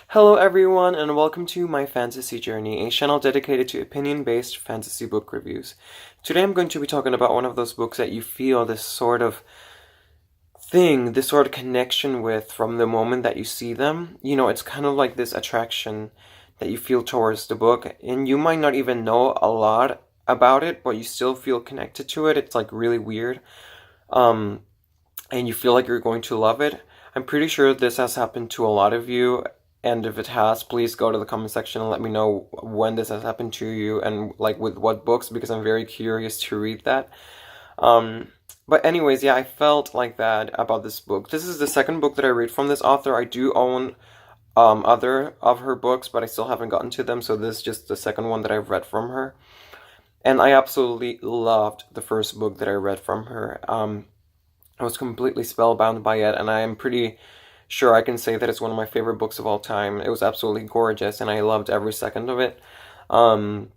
Hello everyone and welcome to My Fantasy Journey, a channel dedicated to opinion-based fantasy book reviews. Today I'm going to be talking about one of those books that you feel this sort of thing, this sort of connection with from the moment that you see them. You know, it's kind of like this attraction that you feel towards the book, and you might not even know a lot about it, but you still feel connected to it. It's like really weird. Um, and you feel like you're going to love it. I'm pretty sure this has happened to a lot of you, and if it has, please go to the comment section and let me know when this has happened to you and like with what books, because I'm very curious to read that. Um, but anyways, yeah, I felt like that about this book. This is the second book that I read from this author. I do own other of her books, but I still haven't gotten to them, so this is just the second one that I've read from her. And I absolutely loved the first book that I read from her. I was completely spellbound by it, and I am pretty sure I can say that it's one of my favorite books of all time. It was absolutely gorgeous, and I loved every second of it. Um,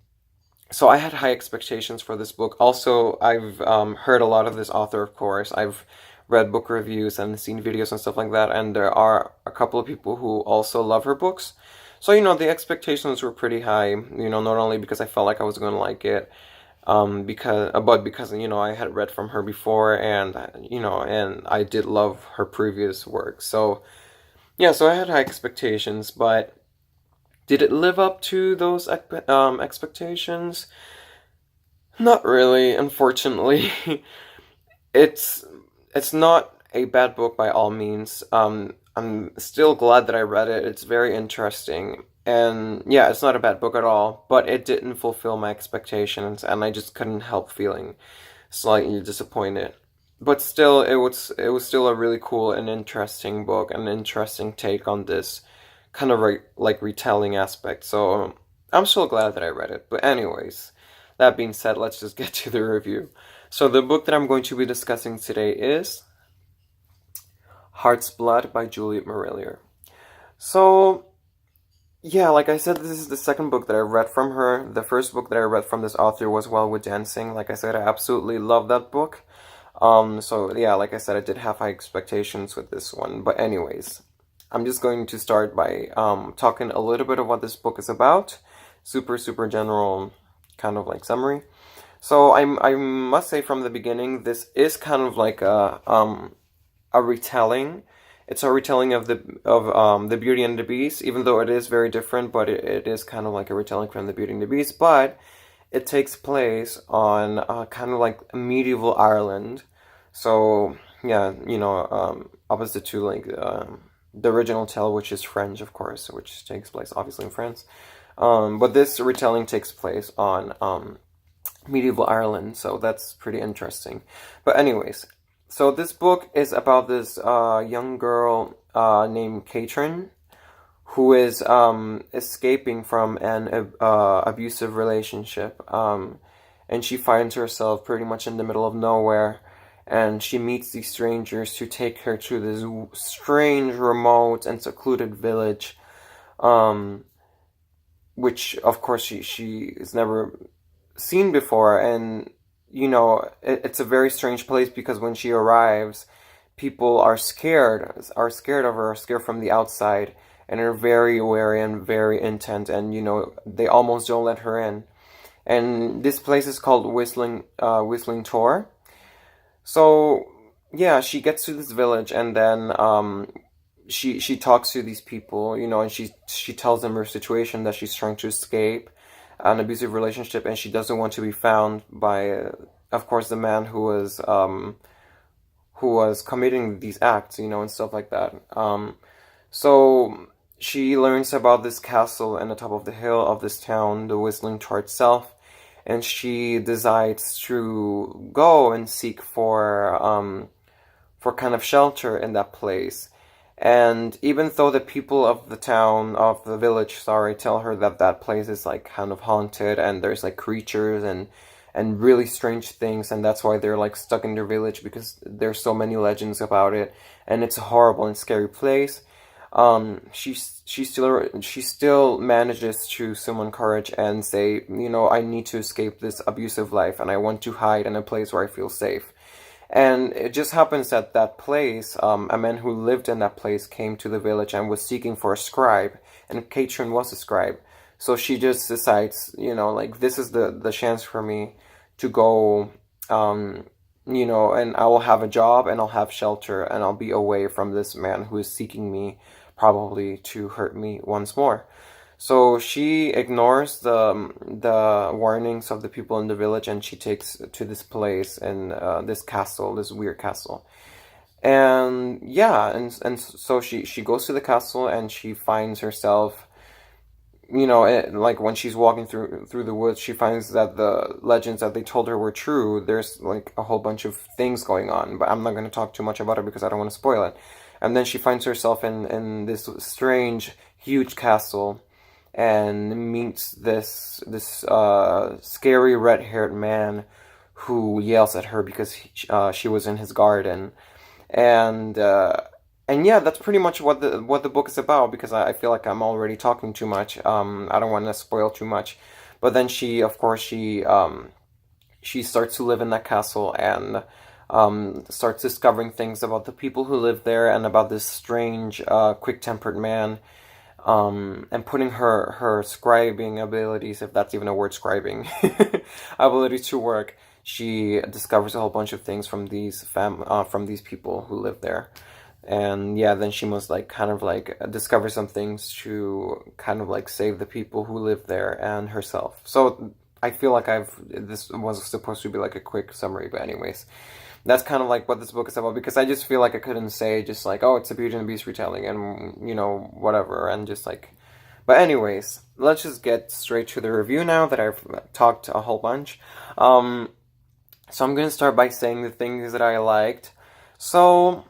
so I had high expectations for this book. Also, I've heard a lot of this author, of course. I've read book reviews and seen videos and stuff like that, and there are a couple of people who also love her books. So, you know, the expectations were pretty high, you know, not only because I felt like I was going to like it, because you know, I had read from her before, and you know, and I did love her previous work. So yeah, so I had high expectations, but did it live up to those expectations? Not really, unfortunately. it's it's not a bad book by all means. I'm still glad that I read it. It's very interesting. And yeah, it's not a bad book at all, but it didn't fulfill my expectations, and I just couldn't help feeling slightly disappointed. But still, it was still a really cool and interesting book, an interesting take on this kind of like retelling aspect. So I'm still glad that I read it. But anyways, that being said, let's just get to the review. So the book that I'm going to be discussing today is Heart's Blood by Juliet Marillier. So yeah, like I said, this is the second book that I read from her. The first book that I read from this author was Well with Dancing. Like I said, I absolutely love that book. So yeah, like I said, I did have high expectations with this one. But anyways, I'm just going to start by talking a little bit of what this book is about. Super general kind of like summary. So I must say from the beginning, this is kind of like a retelling. It's a retelling of the Beauty and the Beast, even though it is very different, but it is kind of like a retelling from the Beauty and the Beast. But it takes place on kind of like medieval Ireland. So yeah, you know, opposite to like the original tale, which is French, of course, which takes place obviously in France. But this retelling takes place on medieval Ireland, so that's pretty interesting. But anyways, so this book is about this young girl named Katrin, who is escaping from an abusive relationship, and she finds herself pretty much in the middle of nowhere, and she meets these strangers who take her to this strange, remote, and secluded village, which of course she is never seen before. And you know, it's a very strange place because when she arrives, people are scared of her, are scared from the outside, and are very wary and very intent, and you know, they almost don't let her in. And this place is called Whistling Tor. So yeah, she gets to this village, and then she talks to these people, you know, and she tells them her situation, that she's trying to escape an abusive relationship, and she doesn't want to be found by, of course, the man who was committing these acts, you know, and stuff like that. So she learns about this castle in the top of the hill of this town, the Whistling Tor itself, and she decides to go and seek for kind of shelter in that place. And even though the people of the village, sorry, tell her that that place is like kind of haunted, and there's like creatures and really strange things, and that's why they're like stuck in their village, because there's so many legends about it, and it's a horrible and scary place. She still manages to summon courage and say, you know, I need to escape this abusive life, and I want to hide in a place where I feel safe. And it just happens that that place, a man who lived in that place came to the village and was seeking for a scribe, and Katrin was a scribe. So she just decides, like, this is the chance for me to go, um, and I will have a job and I'll have shelter and I'll be away from this man who is seeking me, probably to hurt me once more. So she ignores the warnings of the people in the village, and she takes to this place and this castle, this weird castle. And yeah, and so she goes to the castle and she finds herself, like when she's walking through the woods, she finds that the legends that they told her were true. There's like a whole bunch of things going on, but I'm not going to talk too much about it because I don't want to spoil it. And then she finds herself in this strange, huge castle and meets this scary red-haired man who yells at her because she was in his garden. And and yeah, that's pretty much what the book is about, because I feel like I'm already talking too much. I don't want to spoil too much. But then of course, she starts to live in that castle and starts discovering things about the people who live there and about this strange, quick-tempered man, and putting her scribing abilities, if that's even a word, scribing, abilities to work. She discovers a whole bunch of things from from these people who live there. And yeah, then she must like kind of like discover some things to kind of like save the people who live there and herself. So I feel like this was supposed to be like a quick summary, but anyways, that's kind of like what this book is about, because I just feel like I couldn't say just like, oh, it's a Beauty and the Beast retelling and whatever, and just like, but anyways, let's just get straight to the review now that I've talked a whole bunch. So I'm gonna start by saying the things that I liked. So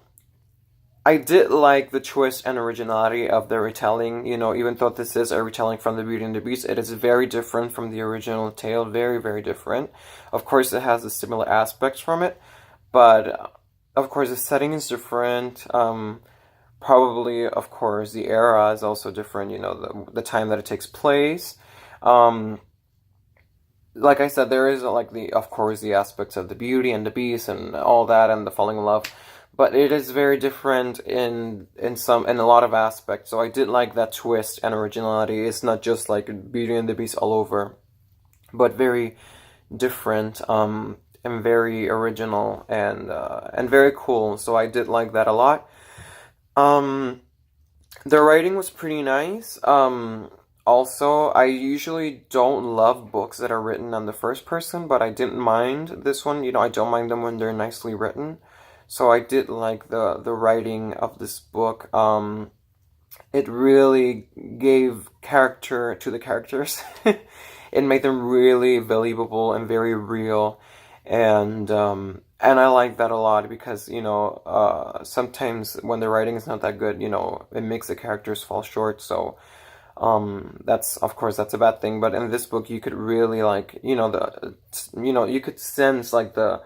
I did like the twist and originality of the retelling. Even though this is a retelling from the Beauty and the Beast, it is very different from the original tale. Very, very different. Of course, it has the similar aspects from it, but of course, the setting is different. Probably, of course, the era is also different. The time that it takes place. Like I said, there is like of course, the aspects of the Beauty and the Beast and all that, and the falling in love, but it is very different in a lot of aspects. So I did like that twist and originality. It's not just like Beauty and the Beast all over, but very different, and very original, and very cool. So I did like that a lot. The writing was pretty nice. Also, I usually don't love books that are written on the first person, but I didn't mind this one. I don't mind them when they're nicely written. So I did like the writing of this book. It really gave character to the characters. It made them really believable and very real. And I like that a lot, because sometimes when the writing is not that good, it makes the characters fall short. So that's, of course, that's a bad thing. But in this book, you could really like, you could sense like the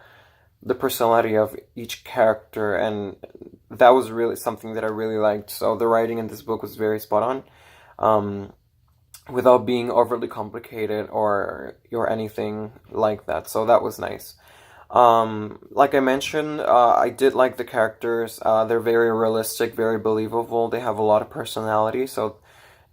personality of each character, and that was really something that I really liked. So the writing in this book was very spot on, without being overly complicated or anything like that. So that was nice. Like I mentioned, I did like the characters. They're very realistic, very believable. They have a lot of personality, so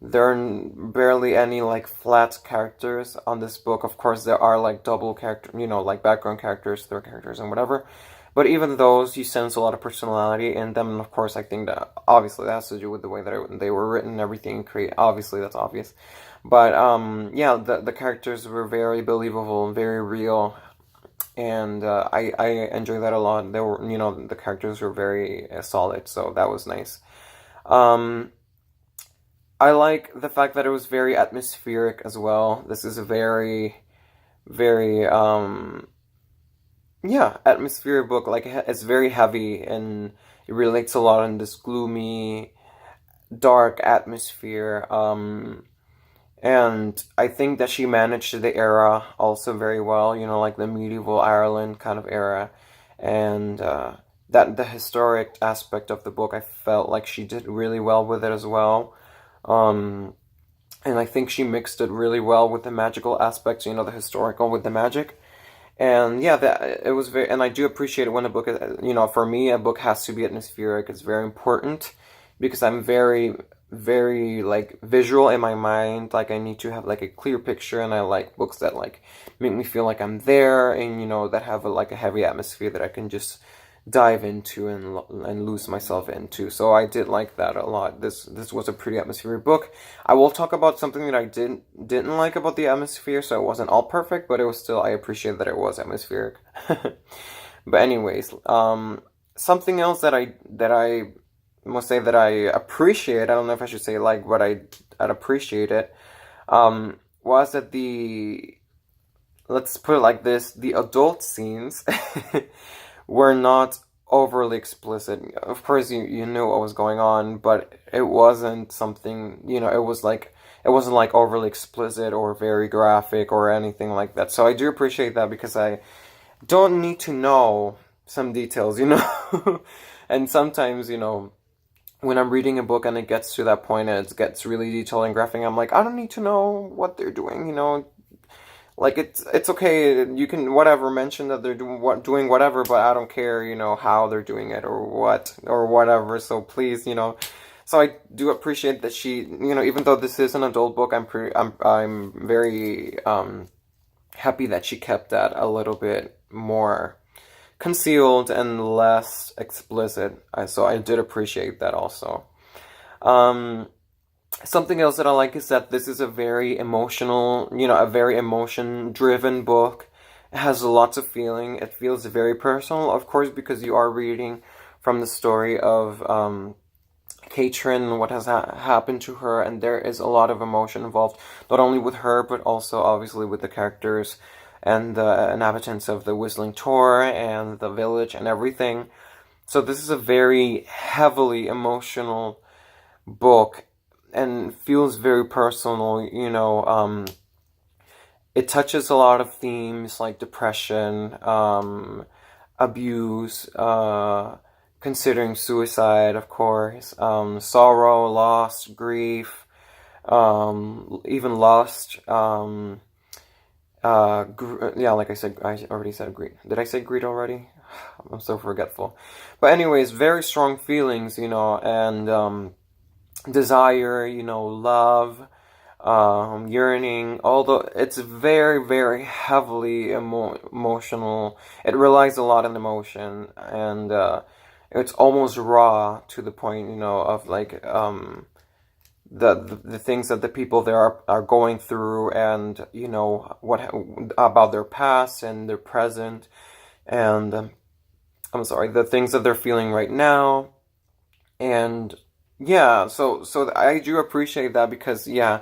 there are barely any like flat characters on this book. Of course, there are like double character, like background characters, third characters, and whatever. But even those, you sense a lot of personality in them. And of course, I think that obviously that has to do with the way that they were written, everything. Obviously, that's obvious. But yeah, the characters were very believable, very real, and I enjoyed that a lot. They were, the characters were very solid, so that was nice. I like the fact that it was very atmospheric as well. This is a very, very, yeah, atmospheric book. Like, it's very heavy, and it relates a lot in this gloomy, dark atmosphere. And I think that she managed the era also very well, like the medieval Ireland kind of era. And that the historic aspect of the book, I felt like she did really well with it as well. And I think she mixed it really well with the magical aspects, the historical with the magic. And yeah, that it was very, and I do appreciate it when a book is, for me, a book has to be atmospheric. It's very important because I'm very, very like visual in my mind. Like I need to have like a clear picture, and I like books that like make me feel like I'm there, and that have like a heavy atmosphere that I can just dive into and lose myself into. So I did like that a lot. This was a pretty atmospheric book. I will talk about something that I didn't like about the atmosphere, so it wasn't all perfect, but it was still, I appreciate that it was atmospheric. But anyways, something else that I must say that I appreciate, I don't know if I should say like, but I'd appreciate it, was that let's put it like this, the adult scenes were not overly explicit. Of course, you knew what was going on, but it wasn't something, it wasn't like overly explicit or very graphic or anything like that. So I do appreciate that because I don't need to know some details, And sometimes, when I'm reading a book and it gets to that point and it gets really detailed and graphic, I'm like, I don't need to know what they're doing, Like it's okay. You can whatever mention that they're doing whatever, but I don't care. How they're doing it or what or whatever. So please, So I do appreciate that she, even though this is an adult book, I'm very happy that she kept that a little bit more concealed and less explicit. So I did appreciate that also. Something else that I like is that this is a very emotional, a very emotion-driven book. It has lots of feeling. It feels very personal, of course, because you are reading from the story of Katrin, what has happened to her, and there is a lot of emotion involved, not only with her, but also obviously with the characters and the inhabitants of the Whistling Tor and the village and everything. So this is a very heavily emotional book and feels very personal, it touches a lot of themes like depression, abuse, considering suicide, of course, sorrow, loss, grief, even lust, yeah, like I said, I already said greed. Did I say greed already? I'm so forgetful. But anyways, very strong feelings, and desire, love, yearning, although it's very, very heavily emotional. It relies a lot on emotion, and it's almost raw to the point, of like the things that the people there are going through, and what about their past and their present, and I'm sorry, the things that they're feeling right now, and yeah, so I do appreciate that because yeah,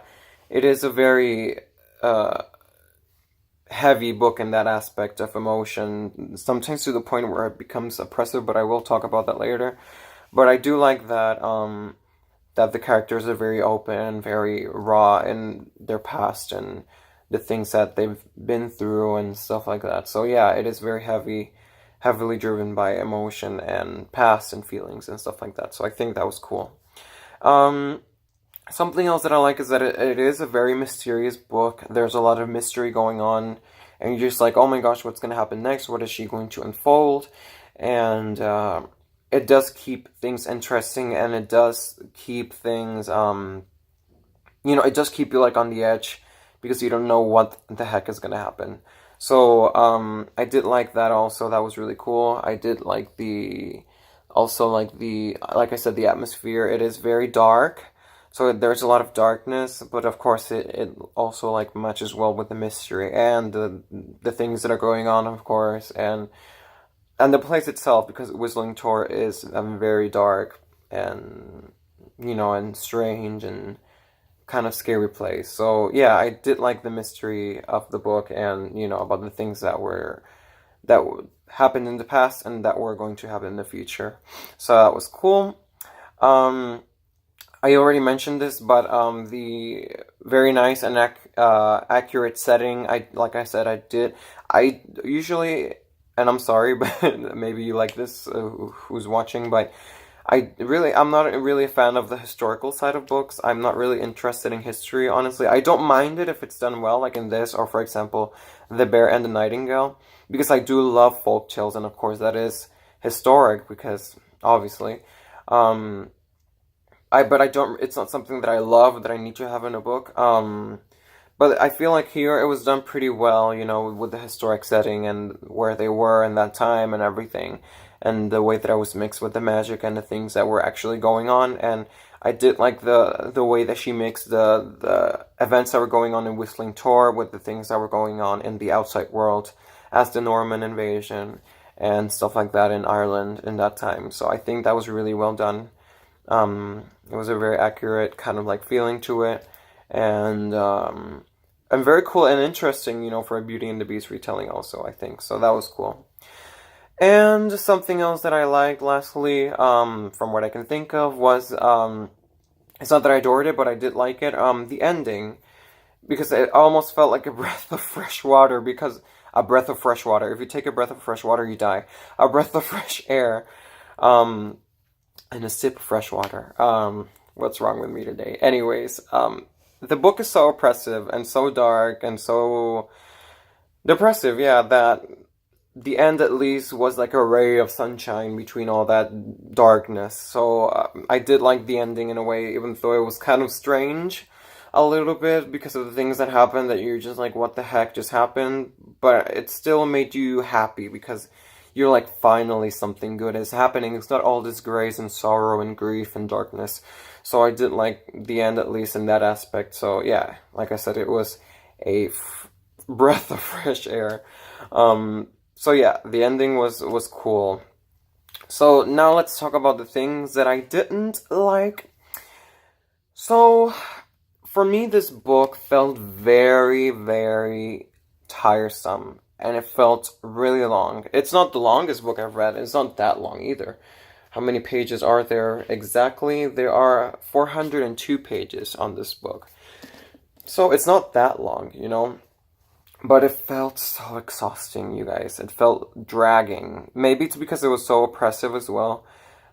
it is a very heavy book in that aspect of emotion, sometimes to the point where it becomes oppressive, but I will talk about that later. But I do like that that the characters are very open, very raw in their past and the things that they've been through and stuff like that. So yeah, it is very heavily driven by emotion and past and feelings and stuff like that. So I think that was cool. Something else that I like is that it is a very mysterious book. There's a lot of mystery going on, and you're just like, oh my gosh, what's going to happen next? What is she going to unfold? And it does keep things interesting, and it does keep things, it does keep you like on the edge because you don't know what the heck is going to happen. So I did like that also. That was really cool. I did like like I said, the atmosphere. It is very dark. So there's a lot of darkness, but of course it also like matches well with the mystery and the things that are going on, of course, and the place itself, because Whistling Tor is very dark and and strange and kind of scary place. So yeah, I did like the mystery of the book and about the things that happened in the past and that were going to happen in the future. So that was cool. I already mentioned this, but the very nice and accurate setting. Like I said, I usually, and I'm sorry, but maybe you like this, who's watching, but I'm not really a fan of the historical side of books. I'm not really interested in history, honestly. I don't mind it if it's done well, like in this, or for example, The Bear and the Nightingale. because I do love folk tales, and of course that is historic because obviously, but I don't. It's not something that I love that I need to have in a book. But I feel like here it was done pretty well, with the historic setting and where they were in that time and everything, and the way that I was mixed with the magic and the things that were actually going on. And I did like the way that she mixed the events that were going on in Whistling Tor with the things that were going on in the outside world, as the Norman invasion and stuff like that in Ireland in that time. So I think that was really well done. It was a very accurate kind of like feeling to it, and very cool and interesting, for a Beauty and the Beast retelling also, I think. So that was cool. And something else that I liked, lastly, from what I can think of, was, it's not that I adored it, but I did like it, the ending, because it almost felt like a breath of fresh water, because a breath of fresh water. If you take a breath of fresh water, you die. A breath of fresh air, and a sip of fresh water. What's wrong with me today? Anyways, the book is so oppressive and so dark and so depressive, yeah, that the end at least was like a ray of sunshine between all that darkness. So I did like the ending in a way, even though it was kind of strange a little bit because of the things that happened that you're just like, what the heck just happened? But it still made you happy because you're like, finally something good is happening. It's not all disgrace and sorrow and grief and darkness. So I did like the end, at least in that aspect. So yeah, like I said, it was a breath of fresh air. So yeah, the ending was cool. So now let's talk about the things that I didn't like. So for me, this book felt very, very tiresome. And it felt really long. It's not the longest book I've read. It's not that long either. How many pages are there exactly? There are 402 pages on this book. So it's not that long, But it felt so exhausting, you guys. It felt dragging. Maybe it's because it was so oppressive as well.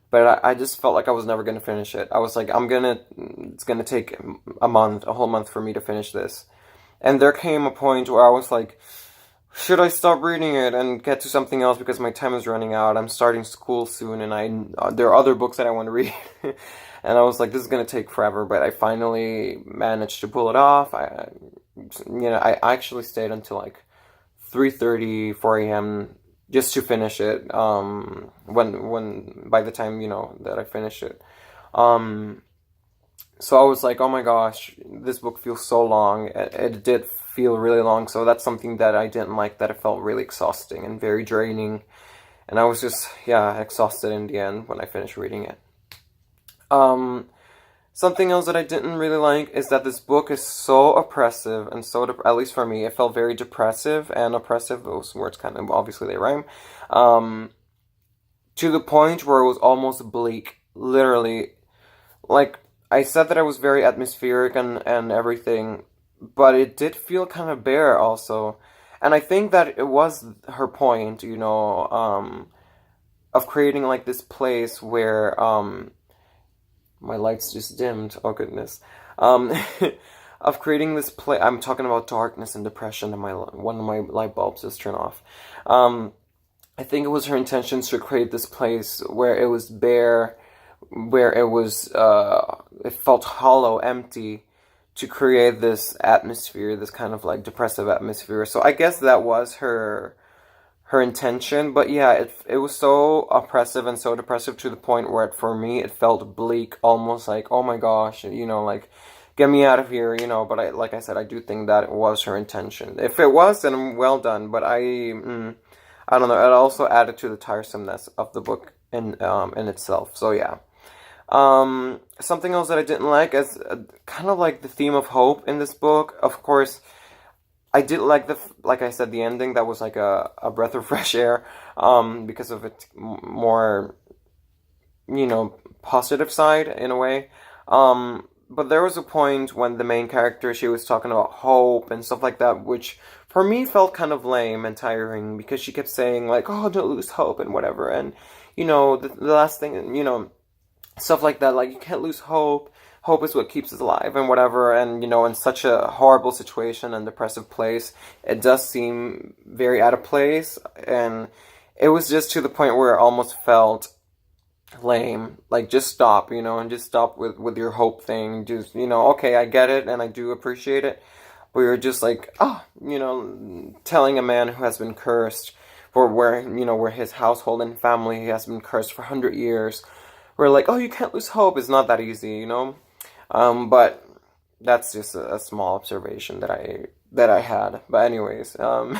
But I just felt like I was never going to finish it. I was like, it's going to take a whole month for me to finish this. And there came a point where I was like, should I stop reading it and get to something else because my time is running out? I'm starting school soon, and there are other books that I want to read. And I was like, this is going to take forever, but I finally managed to pull it off. I actually stayed until like 3:30, 4 a.m. just to finish it, when by the time, that I finished it. So I was like, oh my gosh, this book feels so long. It did feel really long, so that's something that I didn't like, that it felt really exhausting and very draining. And I was just, exhausted in the end when I finished reading it. Something else that I didn't really like is that this book is so oppressive and so, at least for me, it felt very depressive and oppressive. Those words kind of, obviously they rhyme. To the point where it was almost bleak, literally. Like, I said that I was very atmospheric and everything, but it did feel kind of bare also. And I think that it was her point, of creating like this place where, my lights just dimmed, oh goodness. Of creating this place, I'm talking about darkness and depression, and one of my light bulbs just turned off. I think it was her intentions to create this place where it was bare, where it was, it felt hollow, empty, to create this atmosphere, this kind of like depressive atmosphere. So I guess that was her intention, but yeah, it was so oppressive and so depressive to the point where for me it felt bleak, almost like, oh my gosh, like, get me out of here, but like I said, I do think that it was her intention. If it was, then well done, but I don't know, it also added to the tiresomeness of the book in itself, so yeah. Something else that I didn't like is kind of like the theme of hope in this book. Of course, I did like like I said, the ending. That was like a breath of fresh air, because of its more, positive side in a way. But there was a point when the main character, she was talking about hope and stuff like that, which for me felt kind of lame and tiring, because she kept saying like, oh, don't lose hope and whatever. And, the last thing, stuff like that, like, you can't lose hope, hope is what keeps us alive and whatever. And, you know, in such a horrible situation and depressive place, it does seem very out of place. And it was just to the point where it almost felt lame. Like, just stop, you know, and just stop with your hope thing. Just, you know, okay, I get it and I do appreciate it. But you're just like, you know, telling a man who has been cursed for where his household and family has been cursed for 100 years. We're like, oh, you can't lose hope. It's not that easy, you know? But that's just a small observation that I had. But anyways, so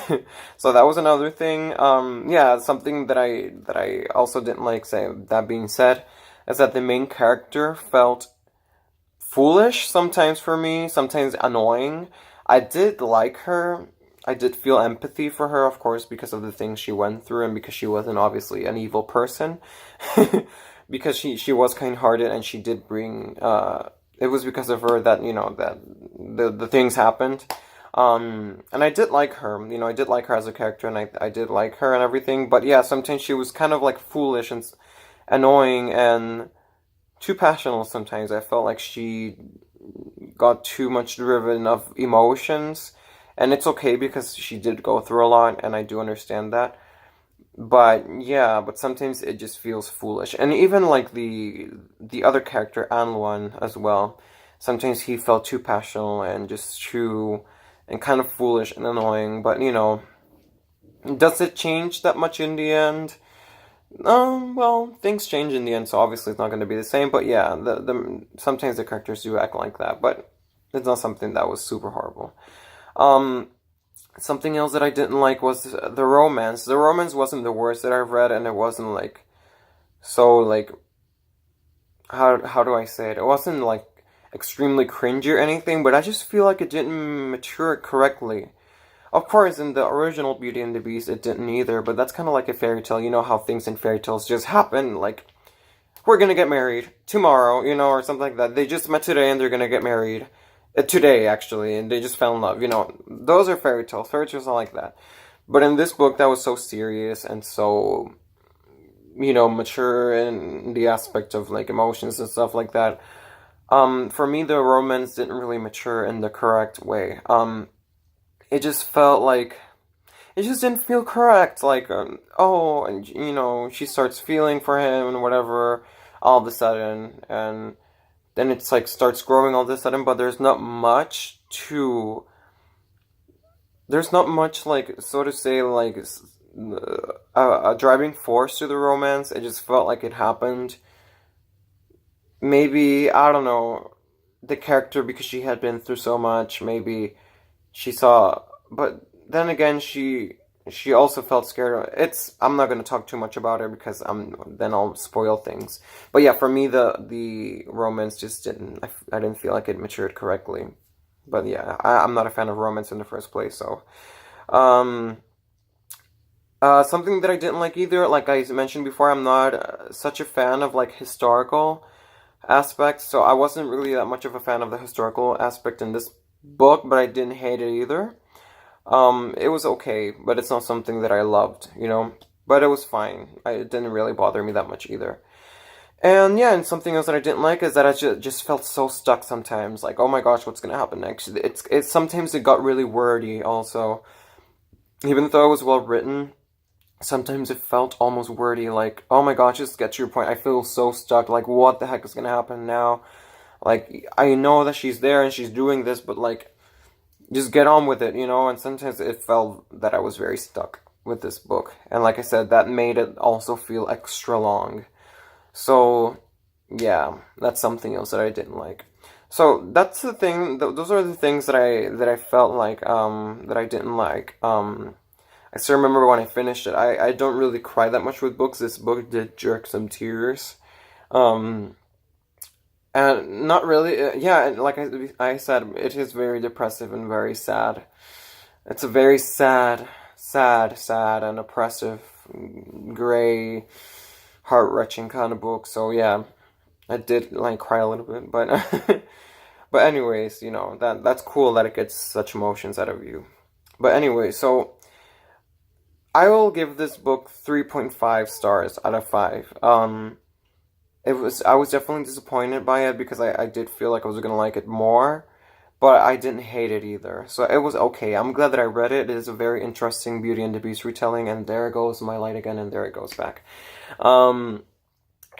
that was another thing. Yeah, something that I also didn't like. Say that being said, is that the main character felt foolish sometimes for me, sometimes annoying. I did like her. I did feel empathy for her, of course, because of the things she went through and because she wasn't obviously an evil person. Because she was kind-hearted and she did bring it was because of her that, you know, that the things happened. And I did like her, you know, I did like her as a character, and I did like her and everything. But yeah, sometimes she was kind of like foolish and annoying and too passionate sometimes. I felt like she got too much driven of emotions. And it's okay because she did go through a lot, and I do understand that. But yeah, but sometimes it just feels foolish. And even like the other character, Anluan, as well. Sometimes he felt too passionate and just too and kind of foolish and annoying. But you know, does it change that much in the end? Well, things change in the end, so obviously it's not going to be the same. But yeah, the sometimes the characters do act like that, but it's not something that was super horrible. Something else that I didn't like was the romance. The romance wasn't the worst that I've read, and it wasn't like so like how do I say it? It wasn't like extremely cringy or anything, but I just feel like it didn't mature correctly. Of course, in the original Beauty and the Beast, it didn't either, but that's kind of like a fairy tale. You know how things in fairy tales just happen, like, we're gonna get married tomorrow, you know, or something like that. They just met today and they're gonna get married. Today, actually, and they just fell in love, you know. Those are fairy tales. Fairy tales are like that. But in this book, that was so serious and so, you know, mature in the aspect of, like, emotions and stuff like that. For me, the romance didn't really mature in the correct way. It just felt like it just didn't feel correct. Like, oh, and you know, she starts feeling for him and whatever, all of a sudden, and then it's like starts growing all of a sudden. But there's not much like, so to say, like a driving force to the romance. It just felt like it happened. Maybe, I don't know, the character, because she had been through so much. Maybe she saw, but then again, she also felt scared. I'm not going to talk too much about her because then I'll spoil things. But yeah, for me, the romance just I didn't feel like it matured correctly. But yeah, I'm not a fan of romance in the first place. So something that I didn't like either, like I mentioned before, I'm not such a fan of like historical aspects, so I wasn't really that much of a fan of the historical aspect in this book, but I didn't hate it either. It was okay, but it's not something that I loved, you know, but it was fine. It didn't really bother me that much either. And yeah, and something else that I didn't like is that I just felt so stuck sometimes, like, oh my gosh, what's gonna happen next? It's sometimes it got really wordy also. Even though it was well written, sometimes it felt almost wordy, like, oh my gosh, just get to your point. I feel so stuck, like, what the heck is gonna happen now? Like, I know that she's there and she's doing this, but like, just get on with it, you know? And sometimes it felt that I was very stuck with this book. And like I said, that made it also feel extra long. So, yeah, that's something else that I didn't like. So, that's the thing, those are the things that I felt like, that I didn't like. I still remember when I finished it. I don't really cry that much with books. This book did jerk some tears. And not really, yeah, and like I said, it is very depressive and very sad. It's a very sad and oppressive, gray, heart-wrenching kind of book. So yeah, I did like cry a little bit, but but anyways, you know, that's cool that it gets such emotions out of you. But anyway, so I will give this book 3.5 stars out of 5. I was definitely disappointed by it because I did feel like I was gonna like it more, but I didn't hate it either. So it was okay. I'm glad that I read it. It is a very interesting Beauty and the Beast retelling, and there goes my light again, and there it goes back.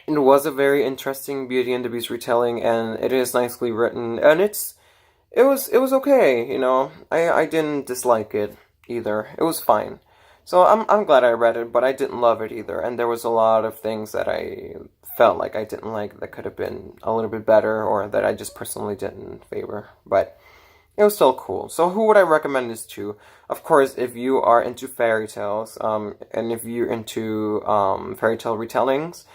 It was a very interesting Beauty and the Beast retelling, and it is nicely written, and it was okay, you know. I didn't dislike it either. It was fine. So I'm glad I read it, but I didn't love it either. And there was a lot of things that I felt like I didn't like that could have been a little bit better, or that I just personally didn't favor. But it was still cool. So who would I recommend this to? Of course, if you are into fairy tales, and if you're into fairy tale retellings,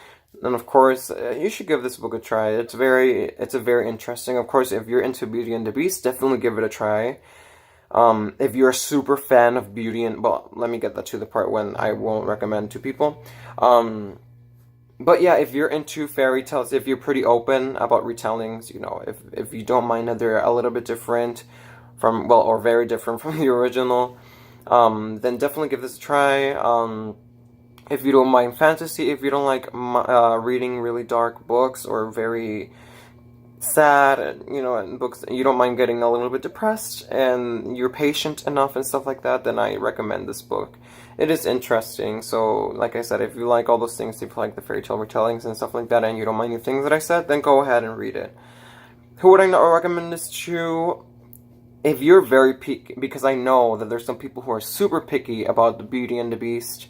then of course you should give this book a try. It's a very interesting. Of course, if you're into Beauty and the Beast, definitely give it a try. If you're a super fan of Beauty and, well, let me get that to the part when I won't recommend to people. But yeah, if you're into fairy tales, if you're pretty open about retellings, you know, if you don't mind that they're a little bit different from, well, or very different from the original, then definitely give this a try. If you don't mind fantasy, if you don't like reading really dark books or very sad, you know, and books, you don't mind getting a little bit depressed, and you're patient enough and stuff like that, then I recommend this book. It is interesting. So, like I said, if you like all those things, if you like the fairy tale retellings and stuff like that, and you don't mind the things that I said, then go ahead and read it. Who would I not recommend this to? If you're very picky, because I know that there's some people who are super picky about the Beauty and the Beast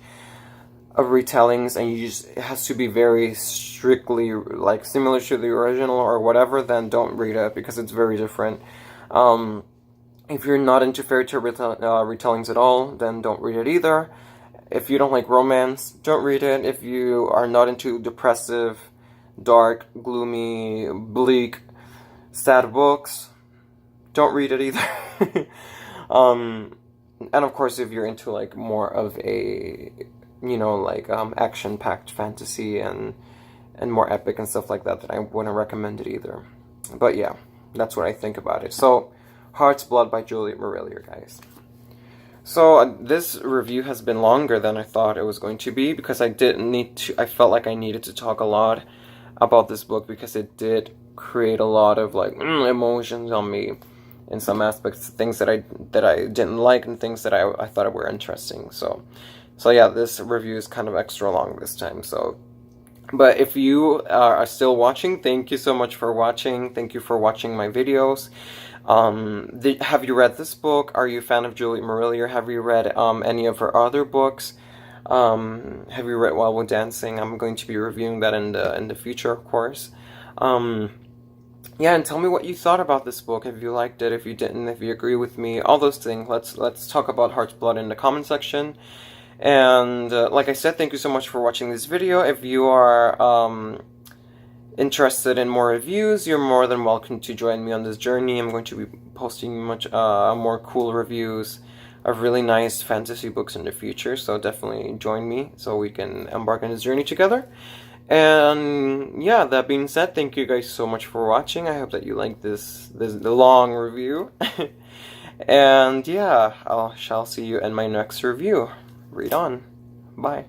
of retellings, and it has to be very strictly like similar to the original or whatever, then don't read it because it's very different. If you're not into fairy tale retellings at all, then don't read it either. If you don't like romance, don't read it. If you are not into depressive, dark, gloomy, bleak, sad books, don't read it either. And of course, if you're into like more of a, you know, like action-packed fantasy and more epic and stuff like that, then I wouldn't recommend it either. But yeah, that's what I think about it. So, Heart's Blood by Juliet Marillier, guys. So this review has been longer than I thought it was going to be, because I felt like I needed to talk a lot about this book, because it did create a lot of like emotions on me in some aspects, things that I didn't like and things that I thought were interesting. So yeah, this review is kind of extra long this time. So, but if you are still watching, thank you so much for watching. Thank you for watching my videos. Have you read this book? Are you a fan of Juliet Marillier? Have you read any of her other books? Have you read While We're Dancing? I'm going to be reviewing that in the future, of course. Yeah, and tell me what you thought about this book. If you liked it, if you didn't, if you agree with me, all those things. Let's talk about Heart's Blood in the comment section. And like I said, thank you so much for watching this video. If you are interested in more reviews, you're more than welcome to join me on this journey. I'm going to be posting much more cool reviews of really nice fantasy books in the future, so definitely join me so we can embark on this journey together. And yeah, that being said, thank you guys so much for watching. I hope that you liked the long review. And yeah, I shall see you in my next review. Read on. Bye.